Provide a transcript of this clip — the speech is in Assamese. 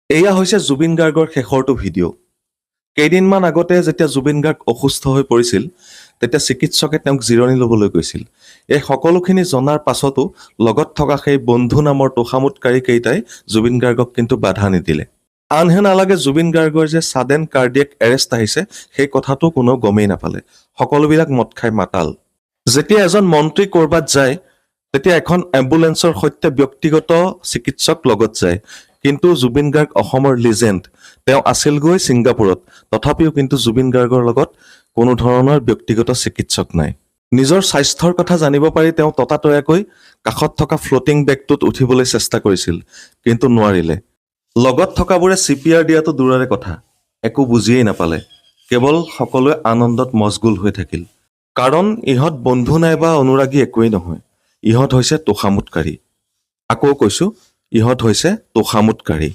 এয়া হৈছে জুবিন গাৰ্গৰ শেষৰটো ভিডিঅ'। কেইদিনমান আগতে যেতিয়া জুবিন গাৰ্গ অসুস্থ হৈ পৰিছিল তেতিয়া চিকিৎসকে তেওঁক জিৰণি ল'বলৈ কৈছিল। এই সকলোখিনি জনাৰ পাছতো লগত থকা সেই বন্ধু নামৰ তোষামোদকাৰী কেইটাই জুবিন গাৰ্গক কিন্তু বাধা নিদিলে। আনহে নালাগে জুবিন গাৰ্গৰ যে ছাডেন কাৰ্ডিয়েক এৰেষ্ট আহিছে সেই কথাটো কোনো গমেই নাপালে। সকলোবিলাক মদ খাই মাতাল। যেতিয়া এজন মন্ত্ৰী ক'ৰবাত যায় তেতিয়া এখন এম্বুলেন্সৰ সৈতে ব্যক্তিগত চিকিৎসক লগত যায়। কিন্তু জুবিন গাৰ্গ অসমৰ লিজেণ্ড। তেওঁ আছিলগৈ ছিংগাপুৰত, তথাপিও কিন্তু জুবিন গাৰ্গৰ লগত কোনো ধৰণৰ ব্যক্তিগত চিকিৎসক নাই। নিজৰ স্বাস্থ্যৰ কথা জানিব পাৰি তেওঁ ততাতৈয়াকৈ কাষত থকা ফ্লটিং বেগটোত উঠিবলৈ চেষ্টা কৰিছিল, কিন্তু নোৱাৰিলে। লগত থকাবোৰে CPR দিয়াটো দূৰৰে কথা, একো বুজিয়েই নাপালে। কেৱল সকলোৱে আনন্দত মচগুল হৈ থাকিল। কাৰণ ইহঁত বন্ধু নাইবা অনুৰাগী একোৱেই নহয়, ইহঁত হৈছে তোষামোদকাৰী। আকৌ কৈছো, ইহঁত হৈছে তোষামোদকাৰী।